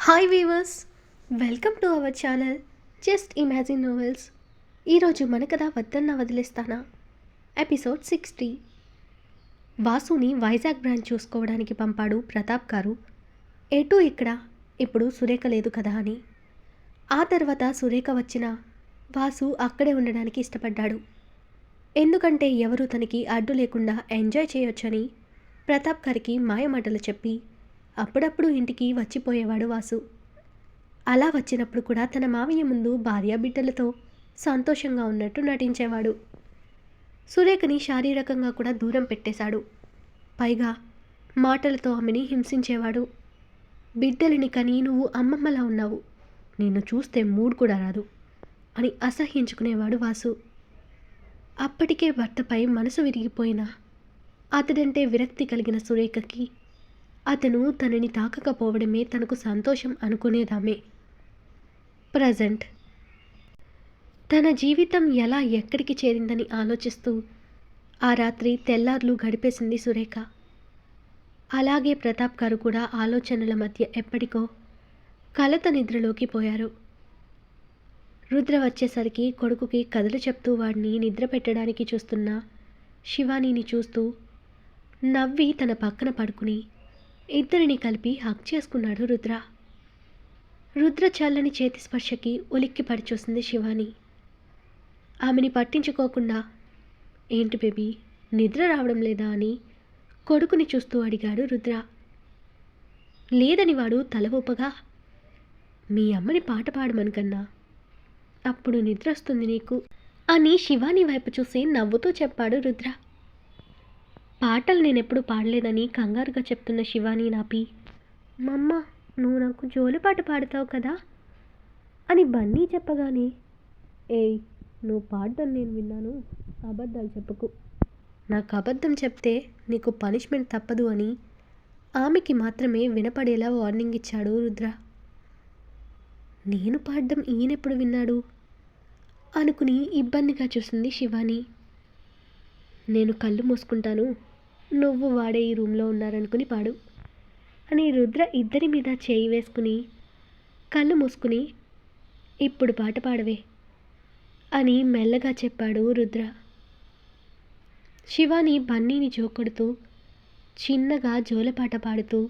Hi weavers, welcome to our channel just imagine novels. ఈరోజు మన కథ వద్దన్న వదిలేస్తానా ఎపిసోడ్ 60. వాసుని వైజాగ్ బ్రాంచ్ చూసుకోవడానికి పంపాడు ప్రతాప్ గారు. ఎటు ఇక్కడ ఇప్పుడు సురేఖ లేదు కదా అని. ఆ తర్వాత సురేఖ వచ్చిన వాసు అక్కడే ఉండడానికి ఇష్టపడ్డాడు. ఎందుకంటే ఎవరు తనకి అడ్డు లేకుండా ఎంజాయ్ చేయొచ్చని ప్రతాప్ గారికి మాయమాటలు చెప్పి అప్పుడప్పుడు ఇంటికి వచ్చిపోయేవాడు వాసు. అలా వచ్చినప్పుడు కూడా తన మావయ్య ముందు భార్యాబిడ్డలతో సంతోషంగా ఉన్నట్టు నటించేవాడు. సురేఖని శారీరకంగా కూడా దూరం పెట్టేశాడు. పైగా మాటలతో ఆమెని హింసించేవాడు. బిడ్డలని కని నువ్వు అమ్మమ్మలా ఉన్నావు, నిన్ను చూస్తే మూడు కూడా రాదు అని అసహ్యించుకునేవాడు వాసు. అప్పటికే భర్తపై మనసు విరిగిపోయినా అతడంటే విరక్తి కలిగిన సురేఖకి అతను తనని తాకకపోవడమే తనకు సంతోషం అనుకునేదామే. ప్రజెంట్ తన జీవితం ఎలా ఎక్కడికి చేరిందని ఆలోచిస్తూ ఆ రాత్రి తెల్లార్లు గడిపేసింది సురేఖ. అలాగే ప్రతాప్ గారు కూడా ఆలోచనల మధ్య ఎప్పటికో కలత నిద్రలోకి పోయారు. రుద్ర వచ్చేసరికి కొడుకుకి కథలు చెప్తూ వాడిని నిద్ర పెట్టడానికి చూస్తున్న శివానీని చూస్తూ నవ్వి తన పక్కన పడుకుని ఇద్దరిని కలిపి హక్ చేసుకున్నాడు రుద్ర. రుద్ర చల్లని చేతి స్పర్శకి ఉలిక్కి పడి చూసింది శివాని. ఆమెని పట్టించుకోకుండా ఏంటి బేబీ, నిద్ర రావడం లేదా అని కొడుకుని చూస్తూ అడిగాడు రుద్ర. లేదని వాడు తల ఊపగా, మీ అమ్మని పాట పాడమని కన్నా, అప్పుడు నిద్ర వస్తుంది నీకు అని శివాని వైపు చూసి నవ్వుతూ చెప్పాడు రుద్ర. పాటలు నేనెప్పుడు పాడలేదని కంగారుగా చెప్తున్న శివాని నాపి, మమ్మ నువ్వు నాకు జోలిపాట పాడతావు కదా అని బన్నీ చెప్పగానే, ఏయ్ నువ్వు పాడడం నేను విన్నాను, అబద్ధాలు చెప్పకు, నాకు అబద్ధం చెప్తే నీకు పనిష్మెంట్ తప్పదు అని ఆమెకి మాత్రమే వినపడేలా వార్నింగ్ ఇచ్చాడు రుద్ర. నేను పాడడం ఈయనెప్పుడు విన్నాడు అనుకుని ఇబ్బందిగా చూసింది శివాని. నేను కళ్ళు మూసుకుంటాను, నువ్వు వాడే ఈ రూమ్లో ఉన్నారనుకుని పాడు అని రుద్ర ఇద్దరి మీద చేయి వేసుకుని కళ్ళు మూసుకుని ఇప్పుడు పాట పాడవే అని మెల్లగా చెప్పాడు రుద్ర. శివాని బన్నీని జోకొడుతూ చిన్నగా జోలపాట పాడుతూ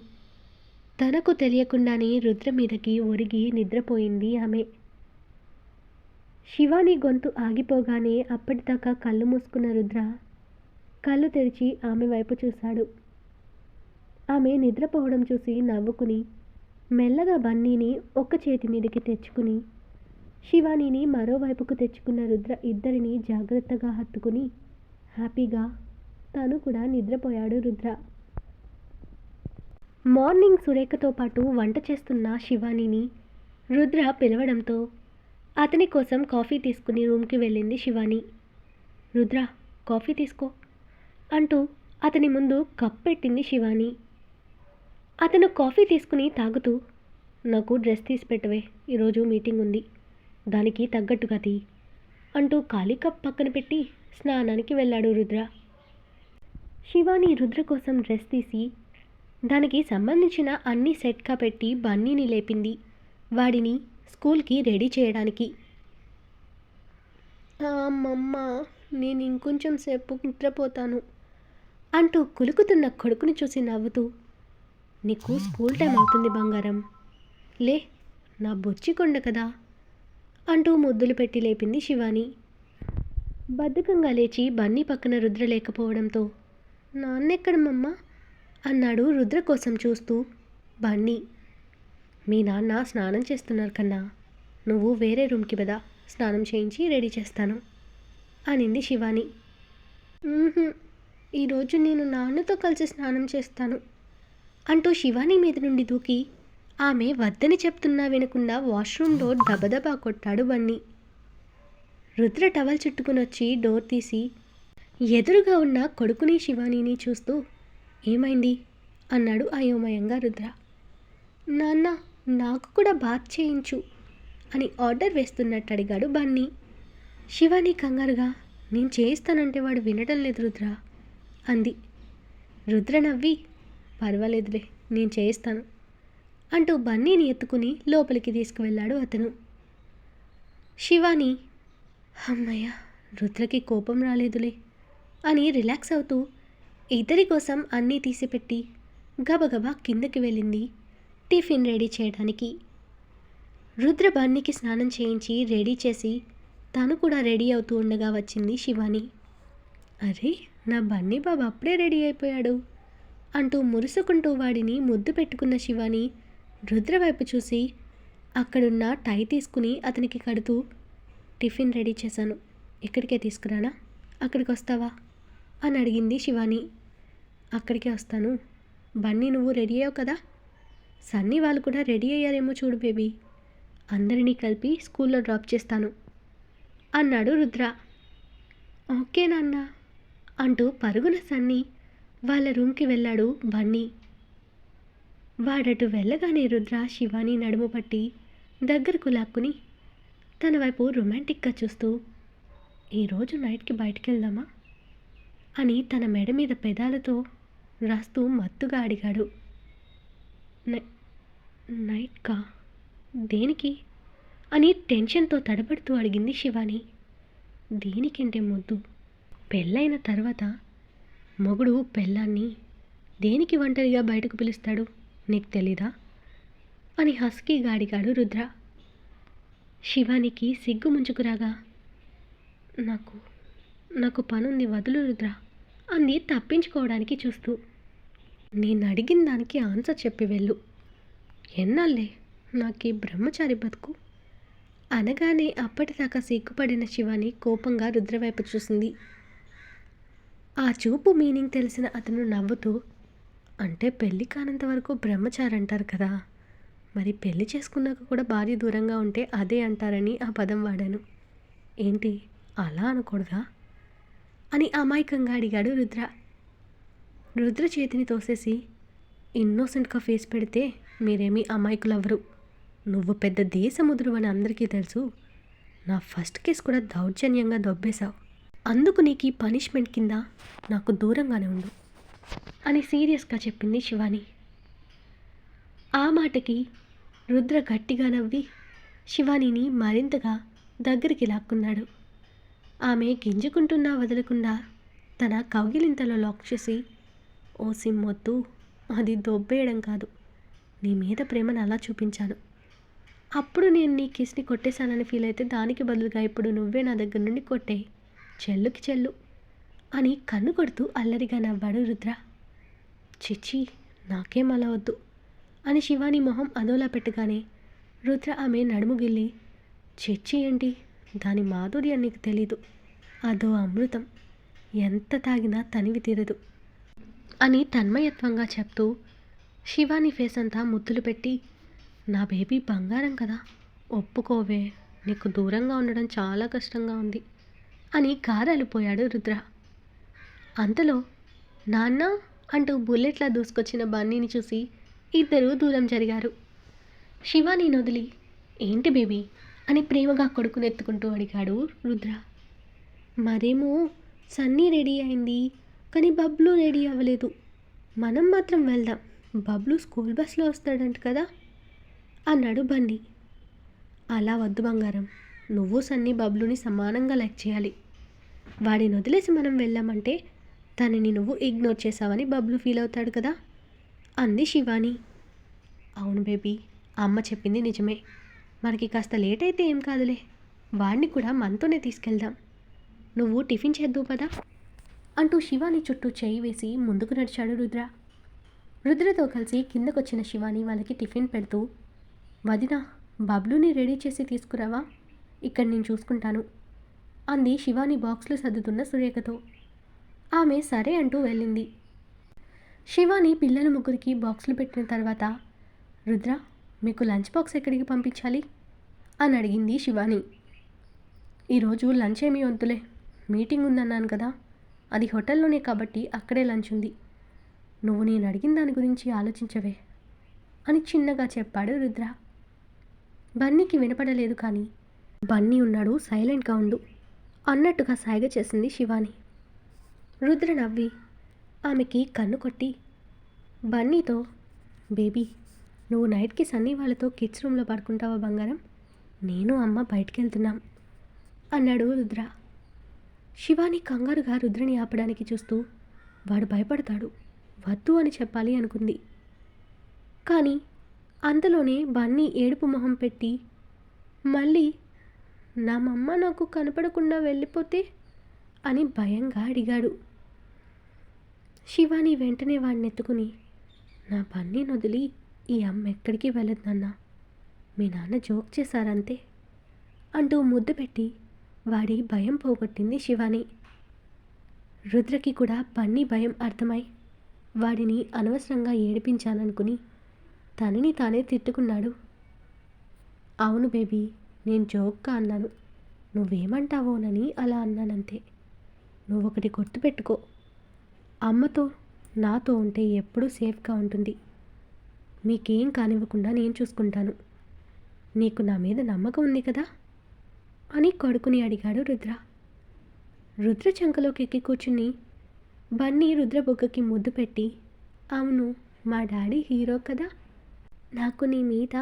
తనకు తెలియకుండానే రుద్ర మీదకి ఒరిగి నిద్రపోయింది ఆమె. శివాని గొంతు ఆగిపోగానే అప్పటిదాకా కళ్ళు మూసుకున్న రుద్ర కళ్ళు తెరిచి ఆమె వైపు చూశాడు. ఆమె నిద్రపోవడం చూసి నవ్వుకుని మెల్లగా బన్నీని ఒక్క చేతి మీదకి తెచ్చుకుని శివానీని మరోవైపుకు తెచ్చుకున్న రుద్ర ఇద్దరిని జాగ్రత్తగా హత్తుకుని హ్యాపీగా తను కూడా నిద్రపోయాడు రుద్ర. మార్నింగ్ సురేఖతో పాటు వంట చేస్తున్న శివానీని రుద్ర పిలవడంతో అతని కోసం కాఫీ తీసుకుని రూమ్కి వెళ్ళింది శివాని. రుద్ర కాఫీ తీసుకో అంటూ అతని ముందు కప్ పెట్టింది శివాని. అతను కాఫీ తీసుకుని తాగుతూ, నాకు డ్రెస్ తీసి పెట్టవే, ఈరోజు మీటింగ్ ఉంది, దానికి తగ్గట్టుగా తీ అంటూ ఖాళీ కప్ పక్కన పెట్టి స్నానానికి వెళ్ళాడు రుద్ర. శివాని రుద్ర కోసం డ్రెస్ తీసి దానికి సంబంధించిన అన్ని సెట్గా పెట్టి బన్నీని లేపింది వాడిని స్కూల్కి రెడీ చేయడానికి. అమ్మమ్మ నేను ఇంకొంచెం సేపు నిద్రపోతాను అంటూ కులుకుతున్న కొడుకుని చూసి నవ్వుతూ, నీకు స్కూల్ టైం అవుతుంది బంగారం, లే నా బొచ్చికొండ కదా అంటూ ముద్దులు పెట్టి లేపింది శివాని. బద్ధకంగా లేచి బన్నీ పక్కన రుద్ర లేకపోవడంతో నాన్నెక్కడమ్మమ్మ అన్నాడు రుద్ర కోసం చూస్తూ బన్నీ. మీ నాన్న స్నానం చేస్తున్నారు కన్నా, నువ్వు వేరే రూమ్కి కదా, స్నానం చేయించి రెడీ చేస్తాను అనింది శివాని. ఈరోజు నేను నాన్నతో కలిసి స్నానం చేస్తాను అంటూ శివాని మీద నుండి దూకి ఆమె వద్దని చెప్తున్నా వినకుండా వాష్రూమ్ డోర్ దబదబా కొట్టాడు బన్నీ. రుద్ర టవల్ చుట్టుకుని వచ్చి డోర్ తీసి ఎదురుగా ఉన్న కొడుకుని శివానీని చూస్తూ ఏమైంది అన్నాడు అయోమయంగా రుద్ర. నాన్న నాకు కూడా బాత్ చేయించు అని ఆర్డర్ వేస్తున్నట్టు అడిగాడు బన్నీ. శివాని కంగారుగా నేను చేయిస్తానంటే వాడు వినడం లేదు రుద్ర అంది. రుద్ర నవ్వి పర్వాలేదులే నేను చేయిస్తాను అంటూ బన్నీని ఎత్తుకుని లోపలికి తీసుకువెళ్ళాడు అతను. శివాని అమ్మయ్య, రుద్రకి కోపం రాలేదులే అని రిలాక్స్ అవుతూ ఇద్దరి కోసం అన్నీ తీసిపెట్టి గబగబా కిందకి వెళ్ళింది టిఫిన్ రెడీ చేయడానికి. రుద్ర బన్నీకి స్నానం చేయించి రెడీ చేసి తను కూడా రెడీ అవుతూ ఉండగా వచ్చింది శివాని. అరే, నా బన్నీ బాబు అప్పుడే రెడీ అయిపోయాడు అంటూ మురుసుకుంటూ వాడిని ముద్దు పెట్టుకున్న శివాని రుద్ర వైపు చూసి అక్కడున్న టై తీసుకుని అతనికి కడుతూ, టిఫిన్ రెడీ చేశాను, ఇక్కడికే తీసుకురానా, అక్కడికి వస్తావా అని అడిగింది శివాని. అక్కడికే వస్తాను, బన్నీ నువ్వు రెడీ అయ్యావు కదా, సన్నీ వాళ్ళు కూడా రెడీ అయ్యారేమో చూడు బేబీ, అందరినీ కలిపి స్కూల్లో డ్రాప్ చేస్తాను అన్నాడు రుద్ర. ఓకే నాన్న అంటూ పరుగున సన్నీ వాళ్ళ రూమ్కి వెళ్ళాడు బన్నీ. వాడటు వెళ్ళగానే రుద్ర శివాని నడుము పట్టి దగ్గరకు లాక్కుని తన వైపు రొమాంటిక్గా చూస్తూ, ఈరోజు నైట్కి బయటికి వెళ్దామా అని తన మెడ మీద పెదాలతో రాస్తూ మత్తుగా అడిగాడు. నైట్కా? దేనికి అని టెన్షన్తో తడబడుతూ అడిగింది శివాని. దేనికంటే ముద్దు, పెళ్ళైన తర్వాత మొగుడు పెళ్ళాన్ని దేనికి ఒంటరిగా బయటకు పిలుస్తాడు, నీకు తెలీదా అని హస్కీగా అడిగాడు రుద్ర. శివానికి సిగ్గు ముంచుకురాగా, నాకు పనుంది వదులు రుద్ర అంది తప్పించుకోవడానికి చూస్తూ. నేను అడిగిన దానికి ఆన్సర్ చెప్పి వెళ్ళు, ఎన్నాళ్ళే నాకు ఈ బ్రహ్మచారి బతుకు అనగానే అప్పటిదాకా సిగ్గుపడిన శివాని కోపంగా రుద్ర వైపు చూసింది. ఆ చూపు మీనింగ్ తెలిసిన అతను నవ్వుతూ, అంటే పెళ్ళి కానంత వరకు బ్రహ్మచారి అంటారు కదా, మరి పెళ్ళి చేసుకున్నాక కూడా భార్య దూరంగా ఉంటే అదే అంటారని ఆ పదం వాడాను, ఏంటి అలా అనకూడదా అని అమాయకంగా అడిగాడు రుద్ర. రుద్ర చేతిని తోసేసి, ఇన్నోసెంట్గా ఫేస్ పెడితే మీరేమీ అమాయకులవ్వరు, నువ్వు పెద్ద దేశముదురు అని అందరికీ తెలుసు, నా ఫస్ట్ కేసు కూడా దౌర్జన్యంగా దొబ్బేశావు, అందుకు నీకు ఈ పనిష్మెంట్ కింద నాకు దూరంగానే ఉండు అని సీరియస్గా చెప్పింది శివాని. ఆ మాటకి రుద్ర గట్టిగా నవ్వి శివానీని మరింతగా దగ్గరికి లాక్కున్నాడు. ఆమె గింజుకుంటున్నా వదలకుండా తన కౌగిలింతలో లాక్ చేసి, ఓ సిమ్మొద్దు, అది దొబ్బేయడం కాదు, నీ మీద ప్రేమను అలా చూపించాను, అప్పుడు నేను నీ కిస్ని కొట్టేశానని ఫీల్ అయితే దానికి బదులుగా ఇప్పుడు నువ్వే నా దగ్గర నుండి కొట్టేయి, చెల్లుకి చెల్లు అని కన్ను కొడుతూ అల్లరిగా నవ్వాడు రుద్ర. చిచ్చి, నాకేం అలా వద్దు అని శివాని మొహం అదోలా పెట్టగానే రుద్ర ఆమె నడుము గిల్లి, చిచ్చి ఏంటి, దాని మాధుర్యం నీకు తెలీదు, అదో అమృతం, ఎంత తాగినా తనివి తీరదు అని తన్మయత్వంగా చెప్తూ శివాని ఫేస్ అంతా ముద్దులు పెట్టి, నా బేబీ బంగారం కదా, ఒప్పుకోవే, నీకు దూరంగా ఉండడం చాలా కష్టంగా ఉంది అని గారాలిపోయాడు రుద్ర. అంతలో నాన్న అంటూ బుల్లెట్లా దూసుకొచ్చిన బన్నీని చూసి ఇద్దరూ దూరం జరిగారు. శివాని నొదిలి, ఏంటి బేబీ అని ప్రేమగా కొడుకునెత్తుకుంటూ అడిగాడు రుద్ర. మరేమో సన్నీ రెడీ అయింది, కానీ బబ్లు రెడీ అవ్వలేదు, మనం మాత్రం వెళ్దాం, బబ్లు స్కూల్ బస్లో వస్తాడంట కదా అన్నాడు బన్నీ. అలా వద్దు బంగారం, నువ్వు సన్నీ బబ్లుని సమానంగా లైక్ చేయాలి, వాడిని వదిలేసి మనం వెళ్ళామంటే తనని నువ్వు ఇగ్నోర్ చేసావని బబ్లు ఫీల్ అవుతాడు కదా అంది శివాని. అవును బేబీ, అమ్మ చెప్పింది నిజమే, మనకి కాస్త లేట్ అయితే ఏం కాదులే, వాడిని కూడా మనతోనే తీసుకెళ్దాం, నువ్వు టిఫిన్ చేద్దు పదా అంటూ శివాని చుట్టూ చేయి వేసి ముందుకు నడిచాడు రుద్ర. రుద్రతో కలిసి కిందకొచ్చిన శివాని వాళ్ళకి టిఫిన్ పెడుతూ, వదినా బబ్లుని రెడీ చేసి తీసుకురావా, ఇక్కడ నేను చూసుకుంటాను అంది శివాని బాక్స్లు సర్దుతున్న సురేఖతో. ఆమె సరే అంటూ వెళ్ళింది. శివాని పిల్లల ముగ్గురికి బాక్సులు పెట్టిన తర్వాత, రుద్ర మీకు లంచ్ బాక్స్ ఎక్కడికి పంపించాలి అని అడిగింది శివాని. ఈరోజు లంచ్ ఏమీ వద్దులే, మీటింగ్ ఉందన్నాను కదా, అది హోటల్లోనే కాబట్టి అక్కడే లంచ్ ఉంది, నువ్వు నేను అడిగిన దాని గురించి ఆలోచించవే అని చిన్నగా చెప్పాడు రుద్ర. బన్నీకి వినపడలేదు, కానీ బన్నీ ఉన్నాడు, సైలెంట్గా ఉండు అన్నట్టుగా సైగ చేసింది శివాని. రుద్ర నవ్వి ఆమెకి కన్ను కొట్టి బన్నీతో, బేబీ నువ్వు నైట్కి సన్నీ వాళ్ళతో కిడ్స్ రూమ్లో పడుకుంటావా బంగారం? నేను అమ్మ బయటికి వెళ్తున్నాం అన్నాడు రుద్ర. శివాని కంగారుగా రుద్రని ఆపడానికి చూస్తూ వాడు భయపడతాడు, వద్దు అని చెప్పాలి అనుకుంది. కానీ అంతలోనే బన్నీ ఏడుపు మొహం పెట్టి మళ్ళీ నా మమ్మ నాకు కనపడకుండా వెళ్ళిపోతే అని భయంగా అడిగాడు. శివాని వెంటనే వాడిని ఎత్తుకుని, నా బన్నీని వదిలి ఈ అమ్మ ఎక్కడికి వెళ్ళదు నాన్న, మీ నాన్న జోక్ చేశారంతే అంటూ ముద్దు పెట్టి వాడి భయం పోగొట్టింది శివాని. రుద్రకి కూడా బన్నీ భయం అర్థమై వాడిని అనవసరంగా ఏడిపించాననుకుని తనని తానే తిట్టుకున్నాడు. అవును బేబీ, నేను జోక్గా అన్నాను, నువ్వేమంటావోనని అలా అన్నానంతే. నువ్వొకటి గుర్తుపెట్టుకో, అమ్మతో నాతో ఉంటే ఎప్పుడూ సేఫ్గా ఉంటుంది. మీకేం కానివ్వకుండా నేను చూసుకుంటాను. నీకు నా మీద నమ్మకం ఉంది కదా అని కొడుకుని అడిగాడు రుద్ర. రుద్ర చంకలోకి ఎక్కి కూర్చుని బన్నీ రుద్ర బొగ్గకి ముద్దు పెట్టి, అవును మా డాడీ హీరో కదా, నాకు నీ మీద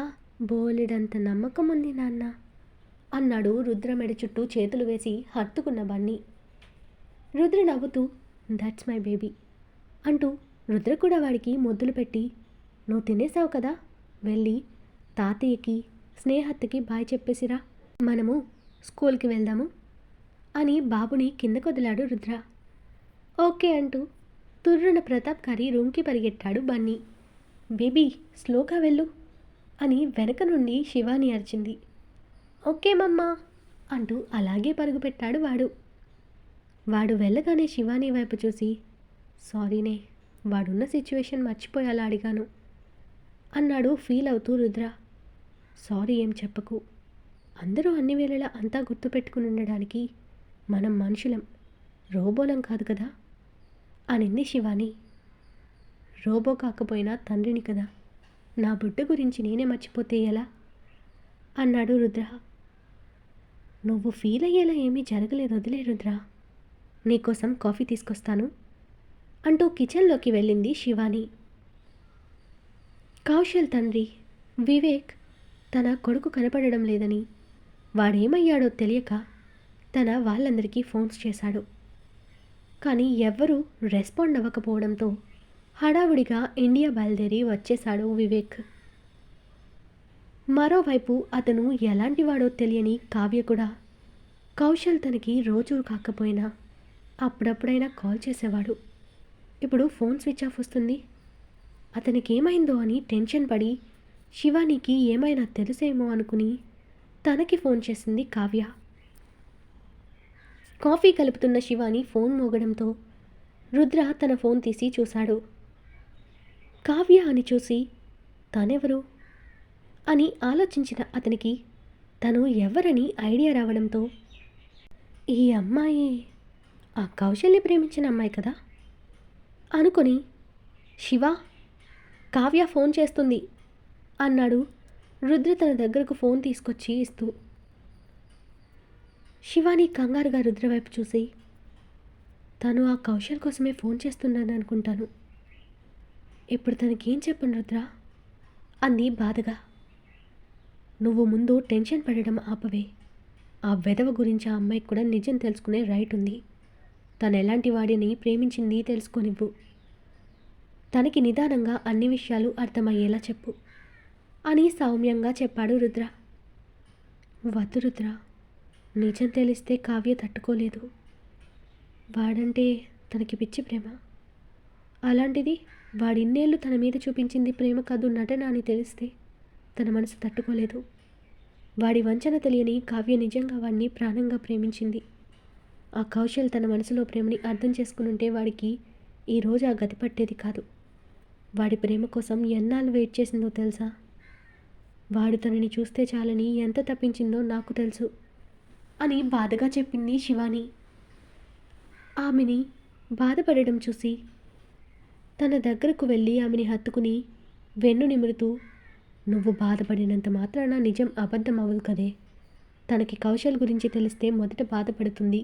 బోలెడంత నమ్మకం ఉంది నాన్న అన్నాడు రుద్ర మెడ చుట్టూ చేతులు వేసి హత్తుకున్న బన్నీ. రుద్ర నవ్వుతూ దట్స్ మై బేబీ అంటూ రుద్ర కూడా వాడికి ముద్దులు పెట్టి, నువ్వు తినేసావు కదా, వెళ్ళి తాతయ్యకి స్నేహత్తకి బాయ్ చెప్పేసిరా, మనము స్కూల్కి వెళ్దాము అని బాబుని కిందకు వదిలాడు రుద్ర. ఓకే అంటూ తుర్రున ప్రతాప్ గారి రూమ్కి పరిగెట్టాడు బన్నీ. బేబీ స్లోగా వెళ్ళు అని వెనక నుండి శివాని అరిచింది. ఓకే మమ్మా అంటూ అలాగే పరుగుపెట్టాడు వాడు. వాడు వెళ్ళగానే శివాని వైపు చూసి, సారీనే, వాడున్న సిచ్యువేషన్ మర్చిపోయేలా అడిగాను అన్నాడు ఫీల్ అవుతూ రుద్ర. సారీ ఏం చెప్పకు, అందరూ అన్ని వేళలా అంతా గుర్తుపెట్టుకుని ఉండడానికి మనం మనుషులం, రోబోలం కాదు కదా అనింది శివాని. రోబో కాకపోయినా తండ్రిని కదా, నా బిడ్డ గురించి నేనే మర్చిపోతే ఎలా అన్నాడు రుద్ర. నువ్వు ఫీల్ అయ్యేలా ఏమీ జరగలేదు, వదిలే రుద్ర, నీకోసం కాఫీ తీసుకొస్తాను అంటూ కిచెన్లోకి వెళ్ళింది శివాని. కౌశల్ తండ్రి వివేక్ తన కొడుకు కనపడడం లేదని, వాడేమయ్యాడో తెలియక తన వాళ్ళందరికీ ఫోన్స్ చేశాడు. కానీ ఎవ్వరూ రెస్పాండ్ అవ్వకపోవడంతో హడావుడిగా ఇండియా బయలుదేరి వచ్చేశాడు వివేక్. మరోవైపు అతను ఎలాంటి వాడో తెలియని కావ్య కూడా కౌశల్ తనకి రోజు కాకపోయినా అప్పుడప్పుడైనా కాల్ చేసేవాడు. ఇప్పుడు ఫోన్ స్విచ్ ఆఫ్ వస్తుంది, అతనికి ఏమైందో అని టెన్షన్ పడి శివానికి ఏమైనా తెలుసేమో అనుకుని తనకి ఫోన్ చేసింది కావ్య. కాఫీ కలుపుతున్న శివాని ఫోన్ మోగడంతో రుద్ర తన ఫోన్ తీసి చూశాడు. కావ్య అని చూసి తనెవరు అని ఆలోచించిన అతనికి తను ఎవరని ఐడియా రావడంతో, ఈ అమ్మాయి ఆ కౌశల్ని ప్రేమించిన అమ్మాయి కదా అనుకొని, శివ, కావ్య ఫోన్ చేస్తుంది అన్నాడు రుద్ర తన దగ్గరకు ఫోన్ తీసుకొచ్చి ఇస్తూ. శివాని కంగారుగా రుద్ర వైపు చూసి, తను ఆ కౌశల్ కోసమే ఫోన్ చేస్తున్నాను అనుకుంటాను, ఇప్పుడు తనకేం చెప్పను రుద్ర అంది బాధగా. నువ్వు ముందు టెన్షన్ పడడం ఆపవే, ఆ వెధవ గురించి ఆ అమ్మాయికి కూడా నిజం తెలుసుకునే రైట్ ఉంది, తను ఎలాంటి వాడిని ప్రేమించింది తెలుసుకోనివ్వు, తనకి నిదానంగా అన్ని విషయాలు అర్థమయ్యేలా చెప్పు అని సౌమ్యంగా చెప్పాడు రుద్ర. వద్దు రుద్ర, నిజం తెలిస్తే కావ్య తట్టుకోలేదు, వాడంటే తనకి పిచ్చి ప్రేమ, అలాంటిది వాడిన్నేళ్ళు తన మీద చూపించింది ప్రేమ కాదు నటన అని తెలిస్తే తన మనసు తట్టుకోలేదు. వాడి వంచన తెలియని కావ్య నిజంగా వాడిని ప్రాణంగా ప్రేమించింది. ఆ కౌశల్ తన మనసులో ప్రేమని అర్థం చేసుకునుంటే వాడికి ఈరోజు ఆ గతి పట్టేది కాదు. వాడి ప్రేమ కోసం ఎన్నాళ్ళు వెయిట్ చేసిందో తెలుసా, వాడు తనని చూస్తే చాలని ఎంత తప్పించిందో నాకు తెలుసు అని బాధగా చెప్పింది శివాని. ఆమెని బాధపడడం చూసి తన దగ్గరకు వెళ్ళి ఆమెని హత్తుకుని వెన్ను నిమురుతూ, నువ్వు బాధపడినంత మాత్రాన నిజం అబద్ధం అవ్వదు కదే, తనకి కౌశల్ గురించి తెలిస్తే మొదట బాధపడుతుంది,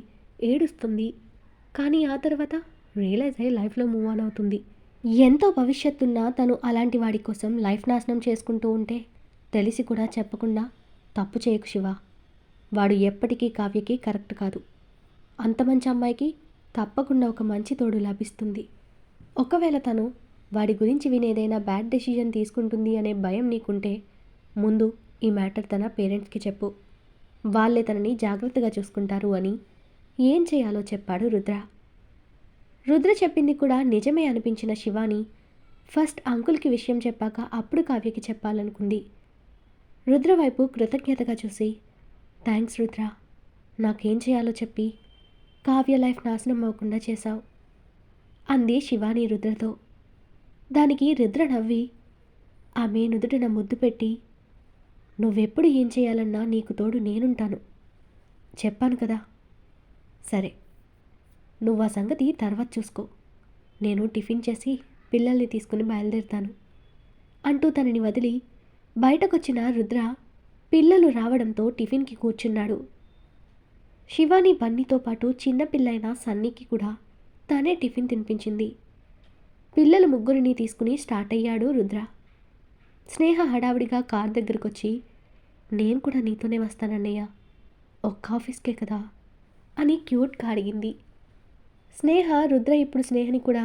ఏడుస్తుంది, కానీ ఆ తర్వాత రియలైజ్ అయ్యి లైఫ్లో మూవ్ ఆన్ అవుతుంది, ఎంతో భవిష్యత్తున్న తను అలాంటి వాడి కోసం లైఫ్ నాశనం చేసుకుంటూ ఉంటే తెలిసి కూడా చెప్పకుండా తప్పు చేయకు శివ. వాడు ఎప్పటికీ కావ్యకి కరెక్ట్ కాదు. అంత మంచి అమ్మాయికి తప్పకుండా ఒక మంచి తోడు లభిస్తుంది. ఒకవేళ తను వాడి గురించి వినేదైనా బ్యాడ్ డెసిషన్ తీసుకుంటుంది అనే భయం నీకుంటే ముందు ఈ మ్యాటర్ తన పేరెంట్స్కి చెప్పు. వాళ్ళే తనని జాగ్రత్తగా చూసుకుంటారు అని ఏం చేయాలో చెప్పాడు రుద్ర. రుద్ర చెప్పింది కూడా నిజమే అనిపించిన శివాని ఫస్ట్ అంకుల్కి విషయం చెప్పాక అప్పుడు కావ్యకి చెప్పాలనుకుంది. రుద్ర వైపు కృతజ్ఞతగా చూసి, థ్యాంక్స్ రుద్ర, నాకేం చేయాలో చెప్పి కావ్య లైఫ్ నాశనం అవ్వకుండా చేశావు అంది శివాని రుద్రతో. దానికి రుద్ర నవ్వి ఆమె నుదుటిన ముద్దు పెట్టి, నువ్వెప్పుడు ఏం చేయాలన్నా నీకు తోడు నేనుంటాను చెప్పాను కదా. సరే, నువ్వు ఆ సంగతి తర్వాత చూసుకో. నేను టిఫిన్ చేసి పిల్లల్ని తీసుకుని బయలుదేరుతాను అంటూ తనని వదిలి బయటకొచ్చిన రుద్ర పిల్లలు రావడంతో టిఫిన్కి కూర్చున్నాడు. శివాని బన్నీతో పాటు చిన్నపిల్లైన సన్నీకి కూడా తనే టిఫిన్ తినిపించింది. పిల్లలు ముగ్గురిని తీసుకుని స్టార్ట్ అయ్యాడు రుద్ర. స్నేహ హడావిడిగా కార్ దగ్గరకొచ్చి, నేను కూడా నీతోనే వస్తానన్నయ్య, ఒక్క ఆఫీస్కే కదా అని క్యూట్గా అడిగింది. స్నేహ రుద్ర ఇప్పుడు స్నేహని కూడా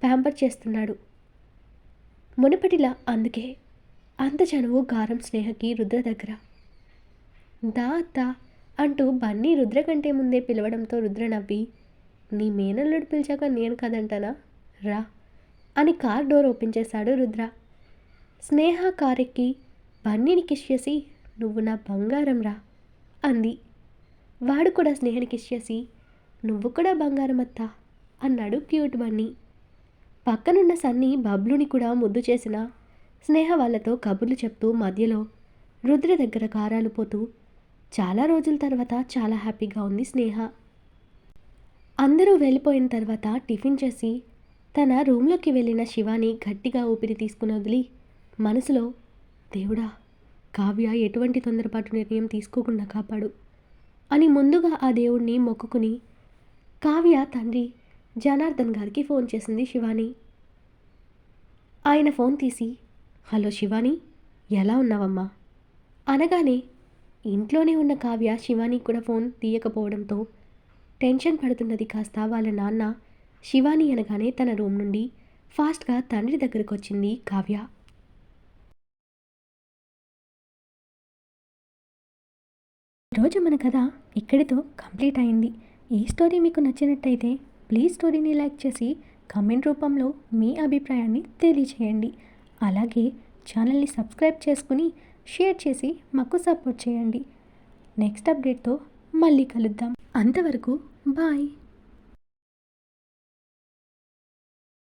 ప్యాంపర్ చేస్తున్నాడు మునుపటిలా. అందుకే అంత చనువు గారం స్నేహకి రుద్ర దగ్గర. దా దా అంటూ బన్నీ రుద్ర కంటే ముందే పిలవడంతో రుద్ర నవ్వి, నీ మేనల్లుడు పిలిచాక నేను కదంటానా, రా అని కార్ డోర్ ఓపెన్ చేశాడు రుద్ర. స్నేహ కారెక్కి బన్నీని కిస్ చేసి, నువ్వు నా బంగారం రా అంది. వాడు కూడా స్నేహని కిస్ చేసి, నువ్వు కూడా బంగారం అత్తా అన్నాడు క్యూట్ బన్నీ. పక్కనున్న సన్నీ బబ్లుని కూడా ముద్దు చేసిన స్నేహ వాళ్ళతో కబుర్లు చెప్తూ మధ్యలో రుద్ర దగ్గర కారాలు పోతూ చాలా రోజుల తర్వాత చాలా హ్యాపీగా ఉంది స్నేహ. అందరూ వెళ్ళిపోయిన తర్వాత టిఫిన్ చేసి తన రూమ్లోకి వెళ్ళిన శివాని గట్టిగా ఊపిరి తీసుకుని వదిలి మనసులో, దేవుడా, కావ్య ఎటువంటి తొందరపాటు నిర్ణయం తీసుకోకుండా కాపాడు అని ముందుగా ఆ దేవుణ్ణి మొక్కుకుని కావ్య తండ్రి జనార్దన్ గారికి ఫోన్ చేసింది శివాని. ఆయన ఫోన్ తీసి, హలో శివాని, ఎలా ఉన్నావమ్మా అనగానే ఇంట్లోనే ఉన్న కావ్య శివాని కూడా ఫోన్ తీయకపోవడంతో టెన్షన్ పడుతున్నది కాస్త వాళ్ళ నాన్న శివాని అనగానే తన రూమ్ నుండి ఫాస్ట్గా తండ్రి దగ్గరకు వచ్చింది కావ్య. ఈరోజు మన కథ ఇక్కడితో కంప్లీట్ అయింది. ఈ స్టోరీ మీకు నచ్చినట్టయితే ప్లీజ్ స్టోరీని లైక్ చేసి కామెంట్ రూపంలో మీ అభిప్రాయాన్ని తెలియచేయండి. అలాగే ఛానల్ని సబ్స్క్రైబ్ చేసుకుని షేర్ చేసి మాకు సపోర్ట్ చేయండి. నెక్స్ట్ అప్డేట్తో మళ్ళీ కలుద్దాం. అంతవరకు బాయ్.